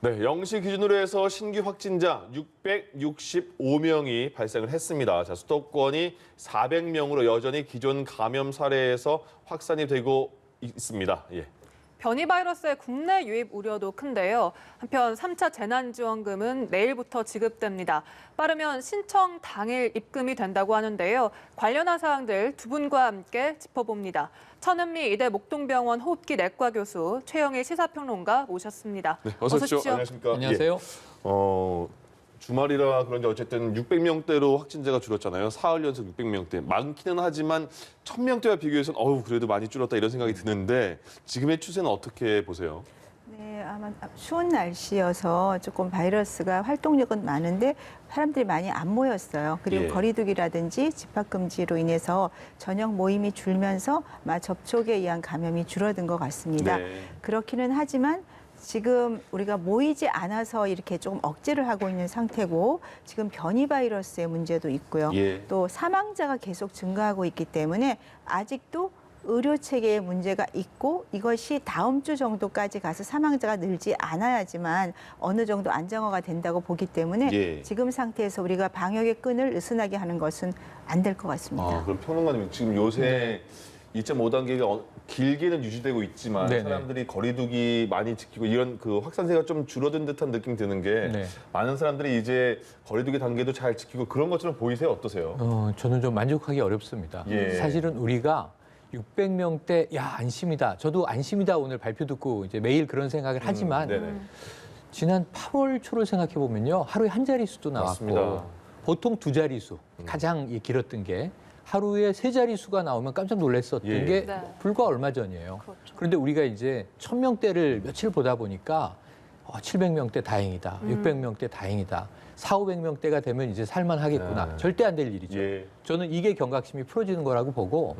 네, 0시 기준으로 해서 신규 확진자 665명이 발생을 했습니다. 자, 수도권이 400명으로 여전히 기존 감염 사례에서 확산이 되고 있습니다. 예. 변이 바이러스의 국내 유입 우려도 큰데요. 한편 3차 재난지원금은 내일부터 지급됩니다. 빠르면 신청 당일 입금이 된다고 하는데요. 관련한 사항들 두 분과 함께 짚어봅니다. 천은미 이대 목동병원 호흡기 내과 교수 최영일 시사평론가 모셨습니다. 네, 어서 오십시오. 안녕하십니까? 안녕하세요. 예. 주말이라 그런지 어쨌든 600명대로 확진자가 줄었잖아요. 사흘 연속 600명대. 많기는 하지만 1000명대와 비교해서는 그래도 많이 줄었다 이런 생각이 드는데 지금의 추세는 어떻게 보세요? 네, 아마 추운 날씨여서 조금 바이러스가 활동력은 많은데 사람들이 많이 안 모였어요. 그리고 예. 거리두기라든지 집합금지로 인해서 저녁 모임이 줄면서 접촉에 의한 감염이 줄어든 것 같습니다. 네. 그렇기는 하지만 지금 우리가 모이지 않아서 이렇게 조금 억제를 하고 있는 상태고 지금 변이 바이러스의 문제도 있고요. 예. 또 사망자가 계속 증가하고 있기 때문에 아직도 의료 체계에 문제가 있고 이것이 다음 주 정도까지 가서 사망자가 늘지 않아야지만 어느 정도 안정화가 된다고 보기 때문에 예. 지금 상태에서 우리가 방역의 끈을 느슨하게 하는 것은 안 될 것 같습니다. 그럼 평론가님 지금 요새 2.5단계가 길게는 유지되고 있지만 네네. 사람들이 거리두기 많이 지키고 이런 그 확산세가 좀 줄어든 듯한 느낌 드는 게 네. 많은 사람들이 이제 거리두기 단계도 잘 지키고 그런 것처럼 보이세요? 어떠세요? 저는 좀 만족하기 어렵습니다. 예. 사실은 우리가 600명대, 안심이다. 저도 안심이다 오늘 발표 듣고 이제 매일 그런 생각을 하지만 네네. 지난 8월 초를 생각해 보면요. 하루에 한 자릿수도 나왔고 맞습니다. 보통 두 자릿수, 가장 길었던 게 하루에 세 자릿수가 나오면 깜짝 놀랐었던 예. 게 네. 불과 얼마 전이에요. 그렇죠. 그런데 우리가 이제 1000명대를 며칠 보다 보니까 700명대 다행이다. 600명대 다행이다. 400~500명대가 되면 이제 살만하겠구나. 네. 절대 안 될 일이죠. 예. 저는 이게 경각심이 풀어지는 거라고 보고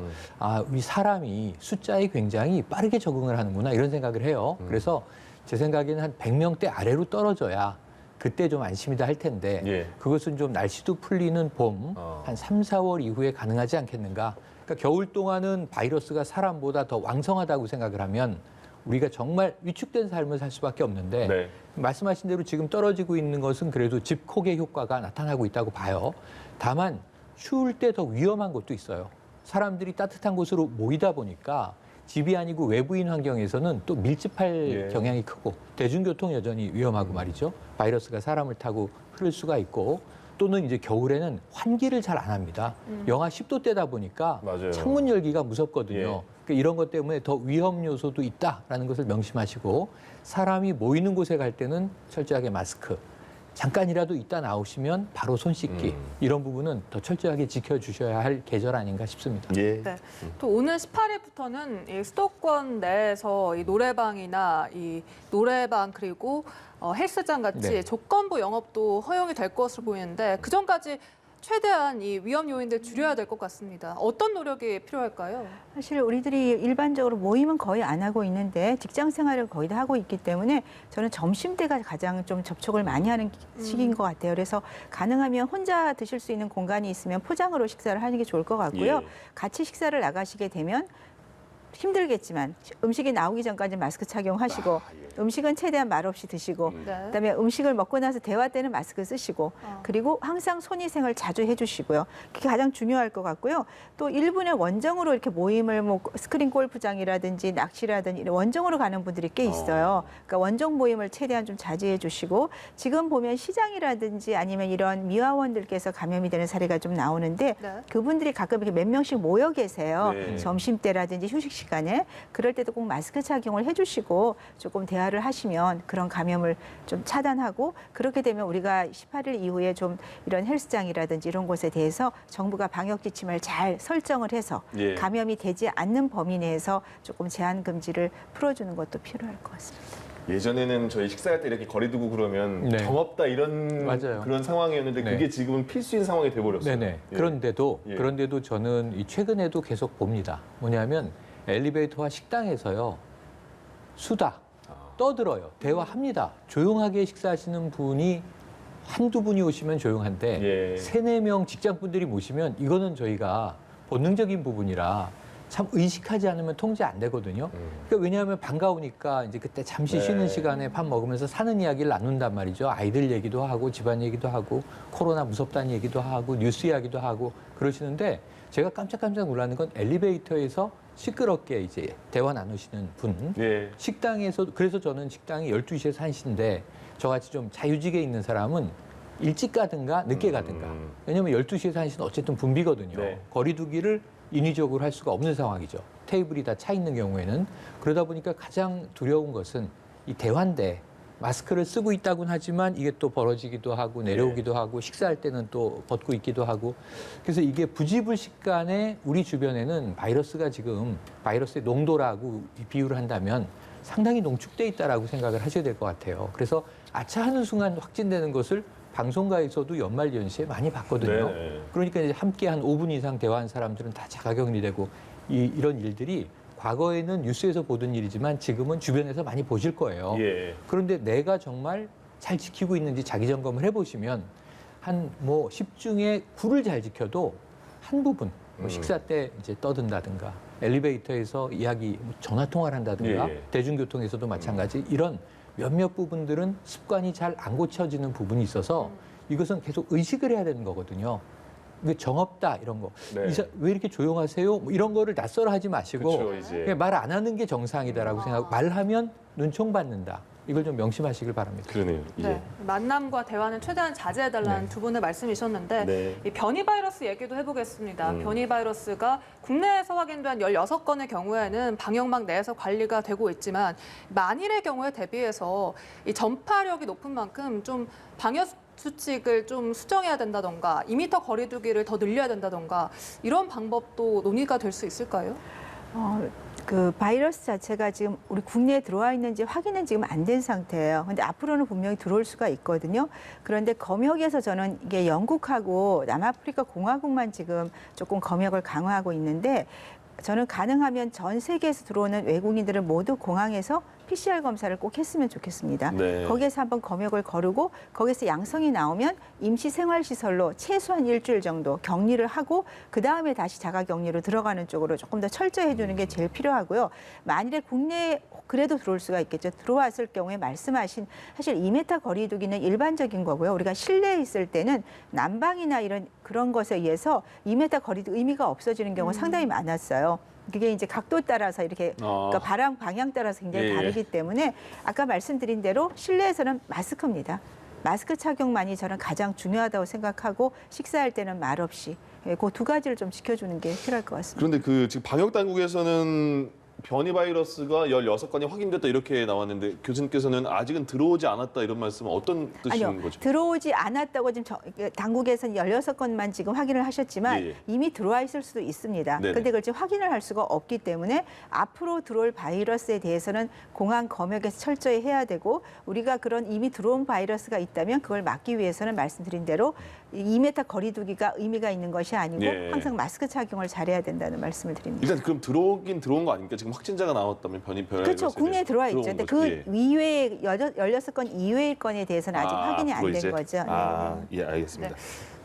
우리 사람이 숫자에 굉장히 빠르게 적응을 하는구나 이런 생각을 해요. 그래서 제 생각에는 한 100명대 아래로 떨어져야 그때 좀 안심이다 할 텐데 예. 그것은 좀 날씨도 풀리는 봄, 한 3, 4월 이후에 가능하지 않겠는가. 그러니까 겨울 동안은 바이러스가 사람보다 더 왕성하다고 생각을 하면 우리가 정말 위축된 삶을 살 수밖에 없는데 네. 말씀하신 대로 지금 떨어지고 있는 것은 그래도 집콕의 효과가 나타나고 있다고 봐요. 다만 추울 때 더 위험한 것도 있어요. 사람들이 따뜻한 곳으로 모이다 보니까 집이 아니고 외부인 환경에서는 또 밀집할 예. 경향이 크고 대중교통 여전히 위험하고 말이죠. 바이러스가 사람을 타고 흐를 수가 있고 또는 이제 겨울에는 환기를 잘 안 합니다. 영하 10도대다 보니까 맞아요. 창문 열기가 무섭거든요. 예. 그러니까 이런 것 때문에 더 위험 요소도 있다라는 것을 명심하시고 사람이 모이는 곳에 갈 때는 철저하게 마스크, 잠깐이라도 있다 나오시면 바로 손 씻기 이런 부분은 더 철저하게 지켜주셔야 할 계절 아닌가 싶습니다. 예. 네. 또 오는 18일부터는 이 수도권 내에서 이 노래방이나 이 노래방 그리고 헬스장 같이 네. 조건부 영업도 허용이 될 것으로 보이는데 그 전까지 최대한 이 위험 요인들 줄여야 될 것 같습니다. 어떤 노력이 필요할까요? 사실 우리들이 일반적으로 모임은 거의 안 하고 있는데 직장 생활을 거의 다 하고 있기 때문에 저는 점심때가 가장 좀 접촉을 많이 하는 시기인 것 같아요. 그래서 가능하면 혼자 드실 수 있는 공간이 있으면 포장으로 식사를 하는 게 좋을 것 같고요. 예. 같이 식사를 나가시게 되면 힘들겠지만 음식이 나오기 전까지 마스크 착용하시고 음식은 최대한 말 없이 드시고 네. 그다음에 음식을 먹고 나서 대화 때는 마스크 쓰시고 그리고 항상 손위생을 자주 해주시고요. 그게 가장 중요할 것 같고요. 또 일본의 원정으로 이렇게 모임을 스크린 골프장이라든지 낚시라든지 이런 원정으로 가는 분들이 꽤 있어요. 그러니까 원정 모임을 최대한 좀 자제해 주시고 지금 보면 시장이라든지 아니면 이런 미화원들께서 감염이 되는 사례가 좀 나오는데 네. 그분들이 가끔 이렇게 몇 명씩 모여 계세요. 네. 점심 때라든지 휴식 시간에 그럴 때도 꼭 마스크 착용을 해주시고 조금 대화를 하시면 그런 감염을 좀 차단하고 그렇게 되면 우리가 18일 이후에 좀 이런 헬스장이라든지 이런 곳에 대해서 정부가 방역 지침을 잘 설정을 해서 예. 감염이 되지 않는 범위 내에서 조금 제한 금지를 풀어주는 것도 필요할 것 같습니다. 예전에는 저희 식사할 때 이렇게 거리 두고 그러면 네. 정없다 이런 맞아요. 그런 상황이었는데 네. 그게 지금은 필수인 상황이 돼버렸어요. 네네. 예. 그런데도 저는 이 최근에도 계속 봅니다. 뭐냐면 엘리베이터와 식당에서요 수다 떠들어요. 대화합니다. 조용하게 식사하시는 분이 한두 분이 오시면 조용한데 예. 3~4명 직장분들이 모시면 이거는 저희가 본능적인 부분이라 참 의식하지 않으면 통제 안 되거든요. 그러니까 왜냐하면 반가우니까 이제 그때 잠시 쉬는 시간에 밥 먹으면서 사는 이야기를 나눈단 말이죠. 아이들 얘기도 하고 집안 얘기도 하고 코로나 무섭다는 얘기도 하고 뉴스 이야기도 하고 그러시는데 제가 깜짝깜짝 놀라는 건 엘리베이터에서 시끄럽게 이제 대화 나누시는 분. 예. 식당에서 그래서 저는 식당이 12시에서 1시인데 저같이 좀 자유직에 있는 사람은 일찍 가든가 늦게 가든가. 왜냐하면 12시에서 1시는 어쨌든 붐비거든요. 네. 거리 두기를 인위적으로 할 수가 없는 상황이죠. 테이블이 다 차 있는 경우에는. 그러다 보니까 가장 두려운 것은 이 대화인데 마스크를 쓰고 있다고는 하지만 이게 또 벌어지기도 하고 내려오기도 하고 식사할 때는 또 벗고 있기도 하고 그래서 이게 부지불식간에 우리 주변에는 바이러스가 지금 바이러스의 농도라고 비유를 한다면 상당히 농축돼 있다라고 생각을 하셔야 될 것 같아요. 그래서 아차 하는 순간 확진되는 것을 방송가에서도 연말 연시에 많이 봤거든요. 네. 그러니까 이제 함께 한 5분 이상 대화한 사람들은 다 자가격리 되고 이런 일들이 과거에는 뉴스에서 보던 일이지만 지금은 주변에서 많이 보실 거예요. 예. 그런데 내가 정말 잘 지키고 있는지 자기 점검을 해보시면 한 뭐 10중에 9를 잘 지켜도 한 부분 뭐 식사 때 이제 떠든다든가 엘리베이터에서 이야기 전화 통화를 한다든가 예. 대중교통에서도 마찬가지 이런 몇몇 부분들은 습관이 잘 안 고쳐지는 부분이 있어서 이것은 계속 의식을 해야 되는 거거든요. 이게 정없다 이런 거. 네. 왜 이렇게 조용하세요? 뭐 이런 거를 낯설어 하지 마시고 그쵸, 이제. 그냥 말 안 하는 게 정상이다라고 생각하고 말하면 눈총 받는다. 이걸 좀 명심하시길 바랍니다. 그러네요. 이제. 네, 만남과 대화는 최대한 자제해달라는 두 분의 말씀이셨는데 네. 이 변이 바이러스 얘기도 해보겠습니다. 변이 바이러스가 국내에서 확인된 16건의 경우에는 방역망 내에서 관리가 되고 있지만 만일의 경우에 대비해서 이 전파력이 높은 만큼 좀 방역 수칙을 좀 수정해야 된다던가 2m 거리 두기를 더 늘려야 된다던가 이런 방법도 논의가 될 수 있을까요? 그 바이러스 자체가 지금 우리 국내에 들어와 있는지 확인은 지금 안 된 상태예요. 근데 앞으로는 분명히 들어올 수가 있거든요. 그런데 검역에서 저는 이게 영국하고 남아프리카 공화국만 지금 조금 검역을 강화하고 있는데 저는 가능하면 전 세계에서 들어오는 외국인들은 모두 공항에서 PCR 검사를 꼭 했으면 좋겠습니다. 네. 거기에서 한번 검역을 거르고 거기서 양성이 나오면 임시생활시설로 최소한 일주일 정도 격리를 하고 그다음에 다시 자가격리로 들어가는 쪽으로 조금 더 철저히 해주는 게 제일 필요하고요. 만일에 국내에 그래도 들어올 수가 있겠죠. 들어왔을 경우에 말씀하신 사실 2m 거리 두기는 일반적인 거고요. 우리가 실내에 있을 때는 난방이나 이런 그런 것에 의해서 2m 거리 두 의미가 없어지는 경우가 상당히 많았어요. 그게 이제 각도 따라서 이렇게 그러니까 바람 방향 따라서 굉장히 예, 예. 다르기 때문에 아까 말씀드린 대로 실내에서는 마스크입니다. 마스크 착용만이 저는 가장 중요하다고 생각하고 식사할 때는 말 없이 그 두 가지를 좀 지켜주는 게 필요할 것 같습니다. 그런데 그 지금 방역 당국에서는 변이 바이러스가 16건이 확인됐다 이렇게 나왔는데 교수님께서는 아직은 들어오지 않았다 이런 말씀은 어떤 뜻인 아니요, 거죠? 들어오지 않았다고 지금 당국에서는 16건만 지금 확인을 하셨지만 예, 예. 이미 들어와 있을 수도 있습니다. 네네. 그런데 그걸 지금 확인을 할 수가 없기 때문에 앞으로 들어올 바이러스에 대해서는 공항 검역에서 철저히 해야 되고 우리가 그런 이미 들어온 바이러스가 있다면 그걸 막기 위해서는 말씀드린 대로 2m 거리 두기가 의미가 있는 것이 아니고 예. 항상 마스크 착용을 잘해야 된다는 말씀을 드립니다. 일단 그럼 들어오긴 들어온 거 아닙니까? 지금 확진자가 나왔다면 변이 그렇죠. 바이러스에 국내에 대해서 들어와 있죠. 들어온 근데 거죠. 그 예. 이외에 16건 이외의 건에 대해서는 아직 확인이 안 앞으로 된 이제? 거죠. 아, 예, 알겠습니다.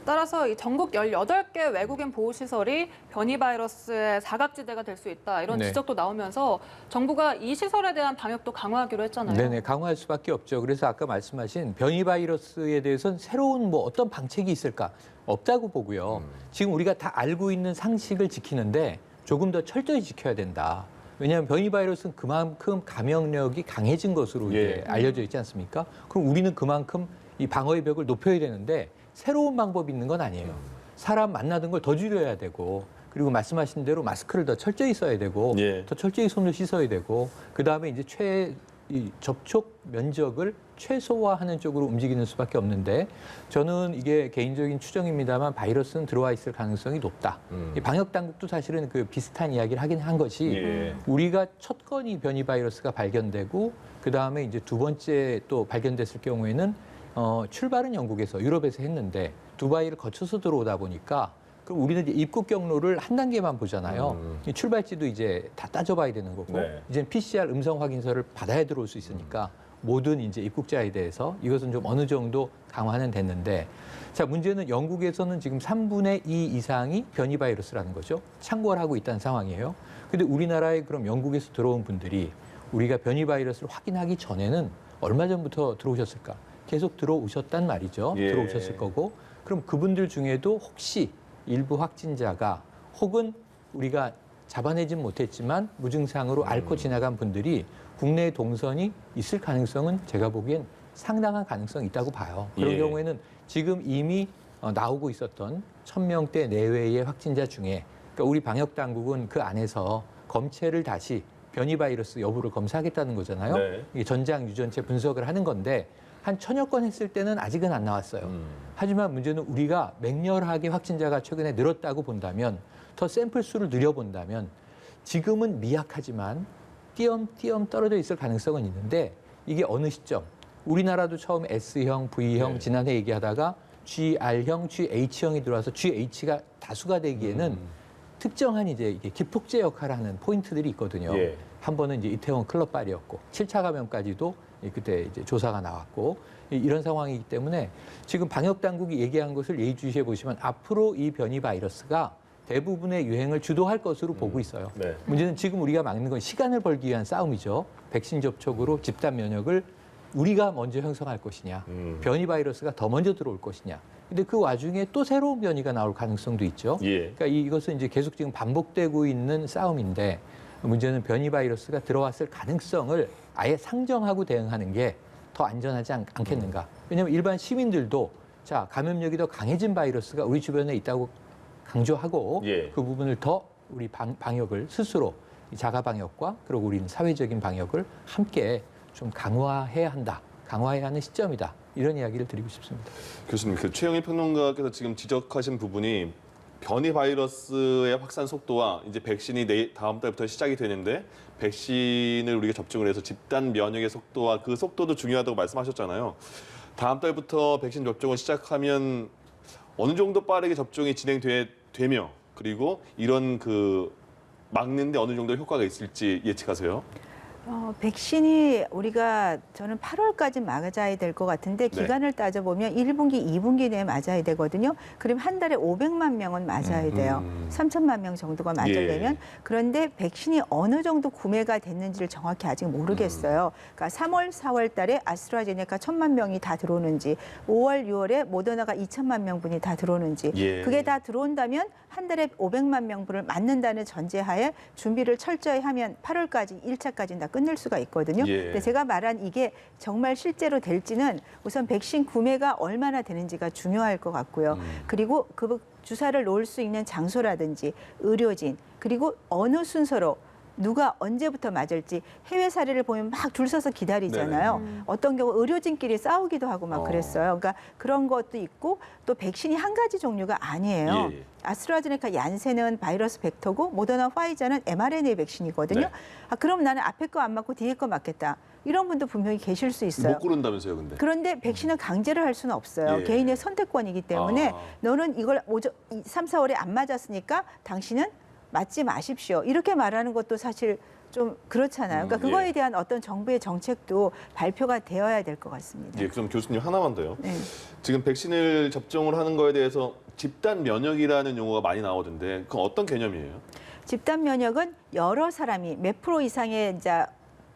따라서 이 전국 18개 외국인 보호시설이 변이 바이러스의 사각지대가 될 수 있다 이런 네. 지적도 나오면서 정부가 이 시설에 대한 방역도 강화하기로 했잖아요. 네네, 강화할 수밖에 없죠. 그래서 아까 말씀하신 변이 바이러스에 대해서는 새로운 뭐 어떤 방책이 있을까? 없다고 보고요. 지금 우리가 다 알고 있는 상식을 지키는데 조금 더 철저히 지켜야 된다. 왜냐하면 변이 바이러스는 그만큼 감염력이 강해진 것으로 예. 이제 알려져 있지 않습니까? 그럼 우리는 그만큼 이 방어의 벽을 높여야 되는데 새로운 방법이 있는 건 아니에요. 사람 만나던 걸 더 줄여야 되고 그리고 말씀하신 대로 마스크를 더 철저히 써야 되고 예. 더 철저히 손을 씻어야 되고 그다음에 이제 이 접촉 면적을 최소화하는 쪽으로 움직이는 수밖에 없는데 저는 이게 개인적인 추정입니다만 바이러스는 들어와 있을 가능성이 높다. 이 방역 당국도 사실은 그 비슷한 이야기를 하긴 한 것이 예. 우리가 첫 건이 변이 바이러스가 발견되고 그다음에 이제 두 번째 또 발견됐을 경우에는 출발은 영국에서 유럽에서 했는데 두바이를 거쳐서 들어오다 보니까 그럼 우리는 이제 입국 경로를 한 단계만 보잖아요. 이 출발지도 이제 다 따져봐야 되는 거고 네. 이제 PCR 음성 확인서를 받아야 들어올 수 있으니까 모든 이제 입국자에 대해서 이것은 좀 어느 정도 강화는 됐는데 자, 문제는 영국에서는 지금 3분의 2 이상이 변이 바이러스라는 거죠. 창궐 하고 있다는 상황이에요. 근데 우리나라에 그럼 영국에서 들어온 분들이 우리가 변이 바이러스를 확인하기 전에는 얼마 전부터 들어오셨을까? 계속 들어오셨단 말이죠. 예. 들어오셨을 거고. 그럼 그분들 중에도 혹시 일부 확진자가 혹은 우리가 잡아내진 못했지만 무증상으로 앓고 지나간 분들이 국내 동선이 있을 가능성은 제가 보기엔 상당한 가능성이 있다고 봐요. 그런 예. 경우에는 지금 이미 나오고 있었던 1,000명대 내외의 확진자 중에 그러니까 우리 방역 당국은 그 안에서 검체를 다시 변이 바이러스 여부를 검사하겠다는 거잖아요. 네. 이게 전장 유전체 분석을 하는 건데 한 1,000여 건 했을 때는 아직은 안 나왔어요. 하지만 문제는 우리가 맹렬하게 확진자가 최근에 늘었다고 본다면 더 샘플 수를 늘려본다면 지금은 미약하지만 띄엄띄엄 떨어져 있을 가능성은 있는데 이게 어느 시점 우리나라도 처음 S형, V형 네. 지난해 얘기하다가 GR형, GH형이 들어와서 GH가 다수가 되기에는 특정한 이제 이게 기폭제 역할을 하는 포인트들이 있거든요. 예. 한 번은 이제 이태원 클럽발이었고 7차 감염까지도 그때 이제 조사가 나왔고 이런 상황이기 때문에 지금 방역 당국이 얘기한 것을 예의주시해 보시면 앞으로 이 변이 바이러스가 대부분의 유행을 주도할 것으로 보고 있어요. 네. 문제는 지금 우리가 막는 건 시간을 벌기 위한 싸움이죠. 백신 접촉으로 집단 면역을 우리가 먼저 형성할 것이냐, 변이 바이러스가 더 먼저 들어올 것이냐. 근데 그 와중에 또 새로운 변이가 나올 가능성도 있죠. 예. 그러니까 이것은 이제 계속 지금 반복되고 있는 싸움인데 문제는 변이 바이러스가 들어왔을 가능성을 아예 상정하고 대응하는 게 더 안전하지 않겠는가. 왜냐하면 일반 시민들도 자 감염력이 더 강해진 바이러스가 우리 주변에 있다고 강조하고 예. 그 부분을 더 우리 방역을 스스로 이 자가 방역과 그리고 우리는 사회적인 방역을 함께 좀 강화해야 한다. 강화해야 하는 시점이다. 이런 이야기를 드리고 싶습니다. 교수님, 그 최영일 평론가께서 지금 지적하신 부분이 변이 바이러스의 확산 속도와 이제 백신이 다음 달부터 시작이 되는데 백신을 우리가 접종을 해서 집단 면역의 속도와 그 속도도 중요하다고 말씀하셨잖아요. 다음 달부터 백신 접종을 시작하면 어느 정도 빠르게 접종이 진행되며 그리고 이런 그 막는데 어느 정도 효과가 있을지 예측하세요? 백신이 우리가 저는 8월까지 맞아야 될 것 같은데 네. 기간을 따져보면 1분기, 2분기 내에 맞아야 되거든요. 그럼 한 달에 500만 명은 맞아야 돼요. 3천만 명 정도가 맞으려면. 예. 그런데 백신이 어느 정도 구매가 됐는지를 정확히 아직 모르겠어요. 그러니까 3월, 4월 달에 아스트라제네카 1,000만 명이 다 들어오는지 5월, 6월에 모더나가 2천만 명분이 다 들어오는지 예. 그게 다 들어온다면 한 달에 500만 명분을 맞는다는 전제하에 준비를 철저히 하면 8월까지 1차까지 다 끝낼 수가 있거든요. 예. 근데 제가 말한 이게 정말 실제로 될지는 우선 백신 구매가 얼마나 되는지가 중요할 것 같고요. 그리고 그 주사를 놓을 수 있는 장소라든지 의료진 그리고 어느 순서로 누가 언제부터 맞을지 해외 사례를 보면 막 줄 서서 기다리잖아요. 어떤 경우 의료진끼리 싸우기도 하고 막 그랬어요. 그러니까 그런 것도 있고 또 백신이 한 가지 종류가 아니에요. 예. 아스트라제네카 얀센은 바이러스 벡터고 모더나 화이자는 mRNA 백신이거든요. 네. 그럼 나는 앞에 거 안 맞고 뒤에 거 맞겠다. 이런 분도 분명히 계실 수 있어요. 못 고른다면서요, 근데? 그런데 백신은 강제를 할 수는 없어요. 예. 개인의 선택권이기 때문에 아. 너는 이걸 3, 4월에 안 맞았으니까 당신은 맞지 마십시오. 이렇게 말하는 것도 사실 좀 그렇잖아요. 그러니까 그거에 예. 대한 어떤 정부의 정책도 발표가 되어야 될 것 같습니다. 예, 그럼 교수님 하나만 더요. 네. 지금 백신을 접종을 하는 거에 대해서 집단 면역이라는 용어가 많이 나오던데 그건 어떤 개념이에요? 집단 면역은 여러 사람이 몇 프로 이상의 이제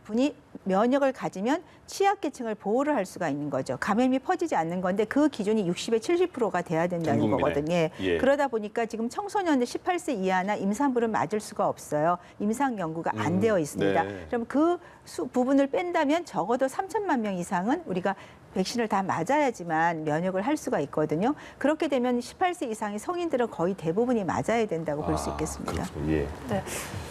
분이 면역을 가지면 취약계층을 보호를 할 수가 있는 거죠. 감염이 퍼지지 않는 건데 그 기준이 60에 70%가 돼야 된다는 전 국민에. 거거든요. 예. 그러다 보니까 지금 청소년들 18세 이하나 임산부는 맞을 수가 없어요. 임상 연구가 안 되어 있습니다. 네. 그럼 그 부분을 뺀다면 적어도 3천만 명 이상은 우리가 백신을 다 맞아야지만 면역을 할 수가 있거든요. 그렇게 되면 18세 이상의 성인들은 거의 대부분이 맞아야 된다고 볼 수 있겠습니다. 그렇군요. 예. 네,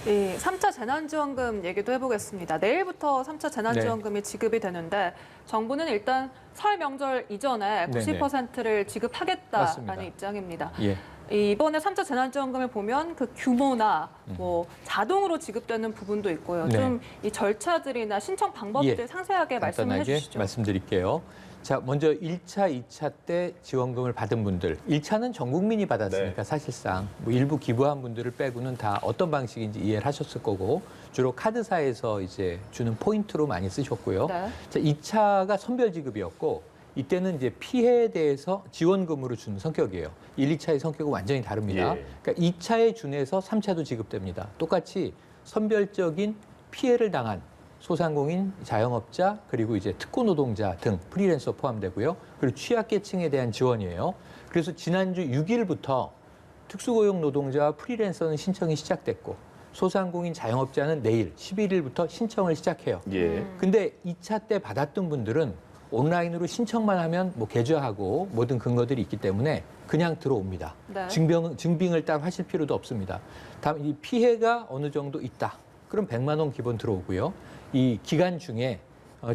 이 3차 재난지원금 얘기도 해보겠습니다. 내일부터 3차 재난지원금이 지급이 되는데 정부는 일단 설 명절 이전에 네네. 90%를 지급하겠다라는 맞습니다. 입장입니다. 예. 이번에 3차 재난지원금을 보면 그 규모나 뭐 자동으로 지급되는 부분도 있고요. 네. 좀 이 절차들이나 신청 방법들 예. 상세하게 말씀을 간단하게 해주시죠. 말씀드릴게요. 자, 먼저 1차, 2차 때 지원금을 받은 분들, 1차는 전 국민이 받았으니까 사실상 뭐 일부 기부한 분들을 빼고는 다 어떤 방식인지 이해를 하셨을 거고 주로 카드사에서 이제 주는 포인트로 많이 쓰셨고요. 네. 자, 2차가 선별 지급이었고 이때는 이제 피해에 대해서 지원금으로 주는 성격이에요. 1, 2차의 성격은 완전히 다릅니다. 예. 그러니까 2차에 준해서 3차도 지급됩니다. 똑같이 선별적인 피해를 당한 소상공인, 자영업자, 그리고 이제 특고 노동자 등 프리랜서 포함되고요. 그리고 취약계층에 대한 지원이에요. 그래서 지난주 6일부터 특수고용 노동자와 프리랜서는 신청이 시작됐고 소상공인, 자영업자는 내일 11일부터 신청을 시작해요. 예. 근데 2차 때 받았던 분들은 온라인으로 신청만 하면 뭐 계좌하고 모든 근거들이 있기 때문에 그냥 들어옵니다. 네. 증빙을 따로 하실 필요도 없습니다. 다음 이 피해가 어느 정도 있다. 그럼 100만 원 기본 들어오고요. 이 기간 중에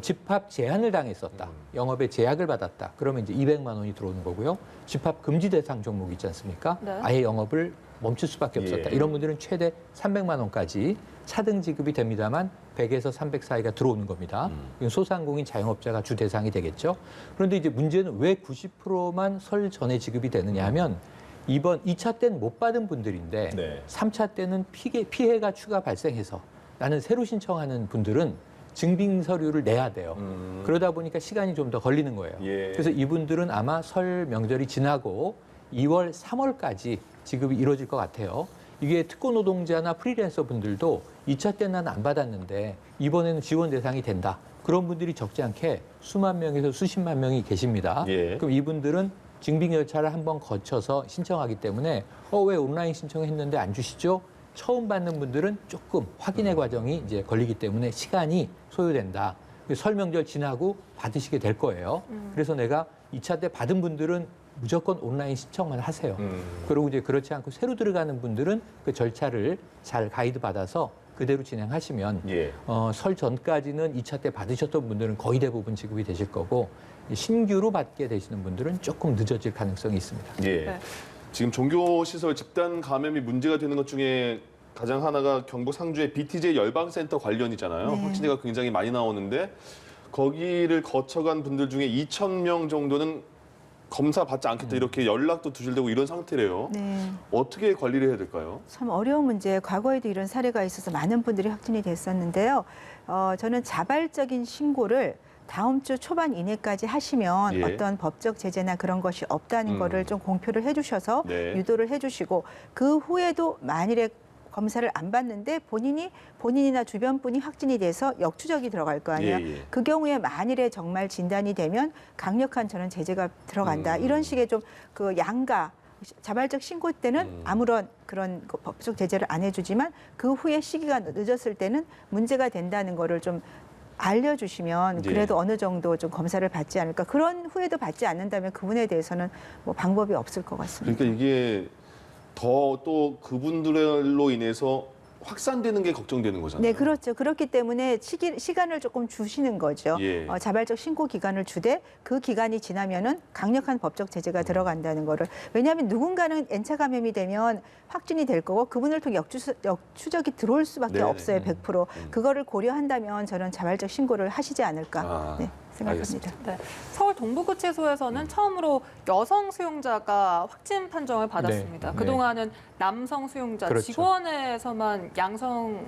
집합 제한을 당했었다. 영업에 제약을 받았다. 그러면 이제 200만 원이 들어오는 거고요. 집합 금지 대상 종목 있지 않습니까? 네. 아예 영업을 멈출 수밖에 없었다. 예. 이런 분들은 최대 300만 원까지 차등 지급이 됩니다만 100에서 300 사이가 들어오는 겁니다. 이건 소상공인 자영업자가 주 대상이 되겠죠. 그런데 이제 문제는 왜 90%만 설 전에 지급이 되느냐 하면 이번 2차 때는 못 받은 분들인데 네. 3차 때는 피해가 추가 발생해서 나는 새로 신청하는 분들은 증빙 서류를 내야 돼요. 그러다 보니까 시간이 좀 더 걸리는 거예요. 예. 그래서 이분들은 아마 설 명절이 지나고 2월, 3월까지 지급이 이루어질 것 같아요. 이게 특고 노동자나 프리랜서 분들도 2차 때 난 안 받았는데 이번에는 지원 대상이 된다. 그런 분들이 적지 않게 수만 명에서 수십만 명이 계십니다. 예. 그럼 이분들은 증빙 절차를 한번 거쳐서 신청하기 때문에 왜 온라인 신청했는데 안 주시죠? 처음 받는 분들은 조금 확인의 과정이 이제 걸리기 때문에 시간이 소요된다. 설 명절 지나고 받으시게 될 거예요. 그래서 내가 2차 때 받은 분들은 무조건 온라인 신청만 하세요. 그리고 이제 그렇지 않고 새로 들어가는 분들은 그 절차를 잘 가이드 받아서 그대로 진행하시면 예. 설 전까지는 2차 때 받으셨던 분들은 거의 대부분 지급이 되실 거고 신규로 받게 되시는 분들은 조금 늦어질 가능성이 있습니다. 예. 네. 지금 종교시설 집단 감염이 문제가 되는 것 중에 가장 하나가 경북 상주의 BTJ 열방센터 관련이잖아요. 네. 확진자가 굉장히 많이 나오는데 거기를 거쳐간 분들 중에 2,000명 정도는 검사 받지 않겠다 이렇게 연락도 두절되고 이런 상태래요. 네. 어떻게 관리를 해야 될까요? 참 어려운 문제. 과거에도 이런 사례가 있어서 많은 분들이 확진이 됐었는데요. 저는 자발적인 신고를 다음 주 초반 이내까지 하시면 예. 어떤 어떤 법적 제재나 그런 것이 없다는 거를 좀 공표를 해주셔서 네. 유도를 해주시고 그 후에도 만일에 검사를 안 받는데 본인이나 주변 분이 확진이 돼서 역추적이 들어갈 거 아니에요. 예, 예. 그 경우에 만일에 정말 진단이 되면 강력한 저는 제재가 들어간다. 이런 식의 좀 그 양가 자발적 신고 때는 아무런 그런 그 법적 제재를 안 해주지만 그 후에 시기가 늦었을 때는 문제가 된다는 거를 좀 알려주시면 예. 그래도 어느 정도 좀 검사를 받지 않을까. 그런 후에도 받지 않는다면 그분에 대해서는 뭐 방법이 없을 것 같습니다. 그러니까 이게 더 또 그분들로 인해서 확산되는 게 걱정되는 거잖아요. 네, 그렇죠. 그렇기 때문에 시간을 조금 주시는 거죠. 예. 자발적 신고 기간을 주되 그 기간이 지나면은 강력한 법적 제재가 들어간다는 거를. 왜냐하면 누군가는 N차 감염이 되면 확진이 될 거고 그분을 통해 역추적이 들어올 수밖에 네네. 없어요. 100%. 그거를 고려한다면 저는 자발적 신고를 하시지 않을까 생각합니다. 네. 서울 동부구치소에서는 처음으로 여성 수용자가 확진 판정을 받았습니다. 네. 그동안은 남성 수용자, 그렇죠. 직원에서만 양성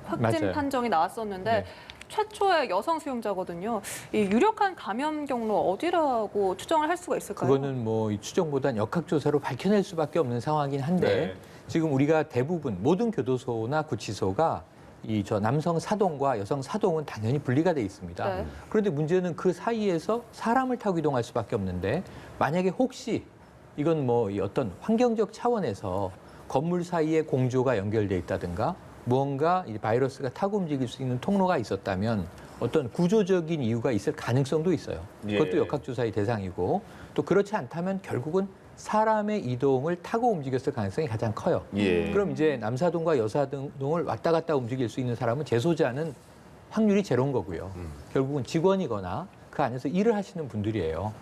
확진 맞아요. 판정이 나왔었는데 네. 최초의 여성 수용자거든요. 이 유력한 감염 경로 어디라고 추정을 할 수가 있을까요? 그거는 뭐 이 추정보단 역학조사로 밝혀낼 수밖에 없는 상황이긴 한데 네. 지금 우리가 대부분 모든 교도소나 구치소가 저 남성 사동과 여성 사동은 당연히 분리가 돼 있습니다. 네. 그런데 문제는 그 사이에서 사람을 타고 이동할 수밖에 없는데 만약에 혹시 이건 뭐 이 어떤 환경적 차원에서 건물 사이에 공조가 연결돼 있다든가 무언가 이 바이러스가 타고 움직일 수 있는 통로가 있었다면 어떤 구조적인 이유가 있을 가능성도 있어요. 예. 그것도 역학조사의 대상이고 또 그렇지 않다면 결국은 사람의 이동을 타고 움직였을 가능성이 가장 커요. 예. 그럼 이제 남사동과 여사동을 왔다 갔다 움직일 수 있는 사람은 재소자는 확률이 제로인 거고요. 결국은 직원이거나 그 안에서 일을 하시는 분들이에요.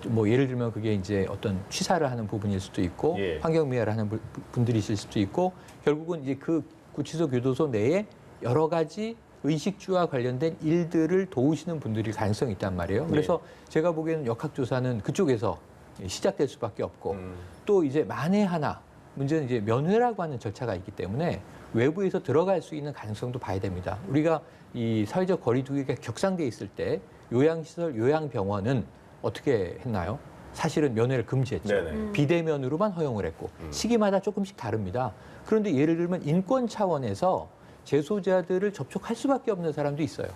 뭐 예를 들면 그게 이제 어떤 취사를 하는 부분일 수도 있고 예. 환경미화를 하는 분들이실 수도 있고 결국은 이제 그 구치소 교도소 내에 여러 가지 의식주와 관련된 일들을 도우시는 분들이 가능성이 있단 말이에요. 그래서 제가 보기에는 역학조사는 그쪽에서 시작될 수밖에 없고 또 이제 만에 하나 문제는 이제 면회라고 하는 절차가 있기 때문에 외부에서 들어갈 수 있는 가능성도 봐야 됩니다. 우리가 이 사회적 거리두기가 격상돼 있을 때 요양시설, 요양병원은 어떻게 했나요? 사실은 면회를 금지했죠. 네네. 비대면으로만 허용을 했고 시기마다 조금씩 다릅니다. 그런데 예를 들면 인권 차원에서 재소자들을 접촉할 수밖에 없는 사람도 있어요.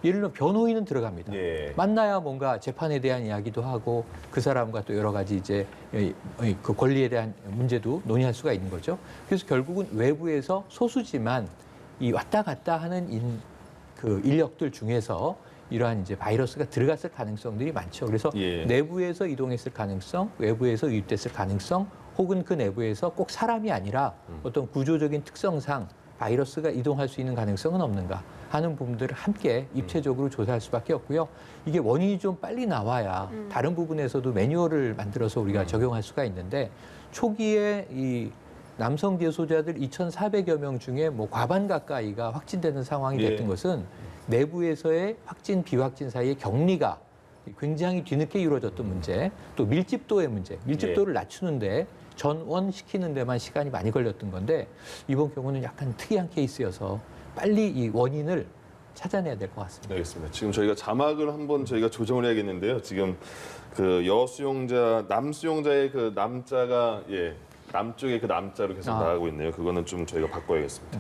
예를 들면 변호인은 들어갑니다. 예. 만나야 뭔가 재판에 대한 이야기도 하고 그 사람과 또 여러 가지 이제 그 권리에 대한 문제도 논의할 수가 있는 거죠. 그래서 결국은 외부에서 소수지만 이 왔다 갔다 하는 그 인력들 중에서 이러한 이제 바이러스가 들어갔을 가능성들이 많죠. 그래서 예. 내부에서 이동했을 가능성, 외부에서 유입됐을 가능성, 혹은 그 내부에서 꼭 사람이 아니라 어떤 구조적인 특성상 바이러스가 이동할 수 있는 가능성은 없는가 하는 부분들을 함께 입체적으로 조사할 수밖에 없고요. 이게 원인이 좀 빨리 나와야 다른 부분에서도 매뉴얼을 만들어서 우리가 적용할 수가 있는데 초기에 이 남성 재소자들 2,400여 명 중에 뭐 과반 가까이가 확진되는 상황이 됐던 예. 것은 내부에서의 확진, 비확진 사이의 격리가 굉장히 뒤늦게 이루어졌던 문제, 또 밀집도의 문제, 밀집도를 낮추는데 전원시키는 데만 시간이 많이 걸렸던 건데 이번 경우는 약간 특이한 케이스여서 빨리 이 원인을 찾아내야 될 것 같습니다. 알겠습니다. 지금 저희가 자막을 한번 저희가 조정을 해야겠는데요. 지금 그 여수용자, 남수용자의 그 남자가 남쪽의 그 남자로 계속 나가고 있네요. 그거는 좀 저희가 바꿔야겠습니다.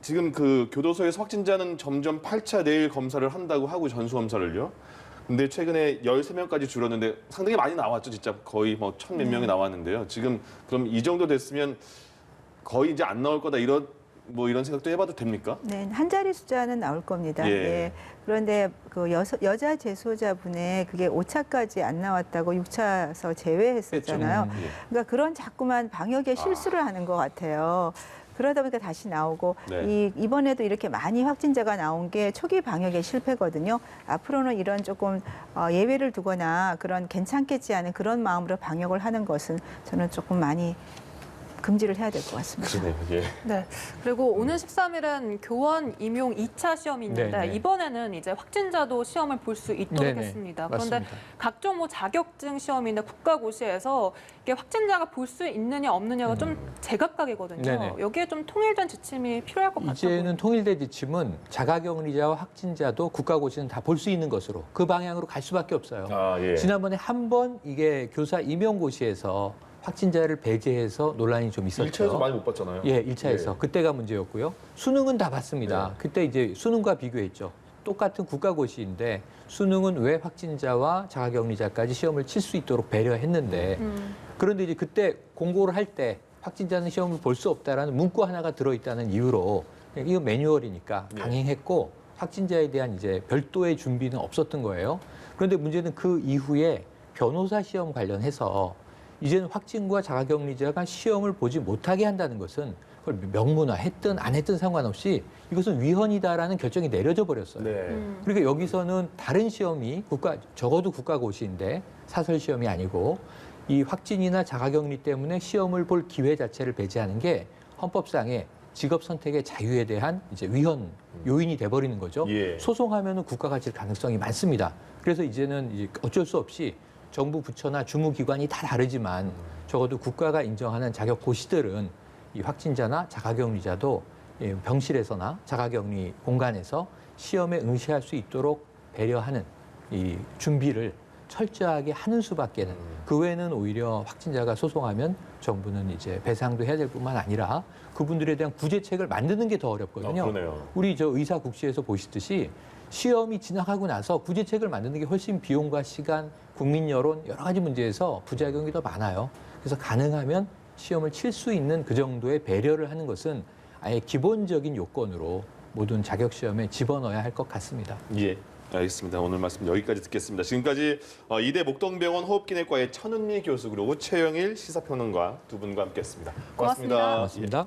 지금 그 교도소에서 확진자는 점점 8차 내일 검사를 한다고 하고 전수검사를요. 근데 최근에 13명까지 줄었는데 상당히 많이 나왔죠. 진짜 거의 뭐 1,000몇 명이 나왔는데요. 지금 그럼 이 정도 됐으면 거의 이제 안 나올 거다 이런 생각도 해봐도 됩니까? 네, 한 자리 숫자는 나올 겁니다. 예. 예. 그런데 그 여자 재소자분의 그게 5차까지 안 나왔다고 6차에서 제외했었잖아요. 그렇죠. 그러니까 그런 자꾸만 방역에 실수를 하는 것 같아요. 그러다 보니까 다시 나오고 네. 이번에도 이렇게 많이 확진자가 나온 게 초기 방역의 실패거든요. 앞으로는 이런 조금 예외를 두거나 그런 괜찮겠지 않은 그런 마음으로 방역을 하는 것은 저는 조금 많이 금지를 해야 될 것 같습니다. 그러네요. 예. 네. 그리고 오는 13일은 교원 임용 2차 시험이 있는데 네네. 이번에는 이제 확진자도 시험을 볼 수 있도록 네네. 했습니다. 그런데 맞습니다. 각종 뭐 자격증 시험이나 국가고시에서 이게 확진자가 볼 수 있느냐 없느냐가 좀 제각각이거든요. 네네. 여기에 좀 통일된 지침이 필요할 것 같아요. 이제는 통일된 지침은 자가격리자와 확진자도 국가고시는 다 볼 수 있는 것으로 그 방향으로 갈 수밖에 없어요. 예. 지난번에 한 번 이게 교사 임용고시에서 확진자를 배제해서 논란이 좀 있었죠. 1차에서 많이 못 봤잖아요. 예, 1차에서. 예. 그때가 문제였고요. 수능은 다 봤습니다. 네. 그때 이제 수능과 비교했죠. 똑같은 국가고시인데 수능은 왜 확진자와 자가격리자까지 시험을 칠 수 있도록 배려했는데 그런데 이제 그때 공고를 할 때 확진자는 시험을 볼 수 없다라는 문구 하나가 들어있다는 이유로 이거 매뉴얼이니까 강행했고 확진자에 대한 이제 별도의 준비는 없었던 거예요. 그런데 문제는 그 이후에 변호사 시험 관련해서 이제는 확진과 자가격리자가 시험을 보지 못하게 한다는 것은 그걸 명문화했든 안 했든 상관없이 이것은 위헌이다라는 결정이 내려져 버렸어요. 네. 그러니까 여기서는 다른 시험이 적어도 국가고시인데 사설 시험이 아니고 이 확진이나 자가격리 때문에 시험을 볼 기회 자체를 배제하는 게 헌법상의 직업 선택의 자유에 대한 이제 위헌 요인이 돼버리는 거죠. 예. 소송하면은 국가가 질 가능성이 많습니다. 그래서 이제는 이제 어쩔 수 없이 정부 부처나 주무기관이 다 다르지만 적어도 국가가 인정하는 자격 고시들은 이 확진자나 자가격리자도 병실에서나 자가격리 공간에서 시험에 응시할 수 있도록 배려하는 이 준비를 철저하게 하는 수밖에는 그 외에는 오히려 확진자가 소송하면 정부는 이제 배상도 해야 될 뿐만 아니라 그분들에 대한 구제책을 만드는 게 더 어렵거든요. 그러네요. 우리 저 의사국시에서 보시듯이 시험이 지나가고 나서 구제책을 만드는 게 훨씬 비용과 시간, 국민 여론 여러 가지 문제에서 부작용이 더 많아요. 그래서 가능하면 시험을 칠 수 있는 그 정도의 배려를 하는 것은 아예 기본적인 요건으로 모든 자격 시험에 집어넣어야 할 것 같습니다. 예. 알겠습니다. 오늘 말씀 여기까지 듣겠습니다. 지금까지 이대 목동병원 호흡기내과의 천은미 교수 그리고 최영일 시사평론가 두 분과 함께했습니다. 고맙습니다. 고맙습니다.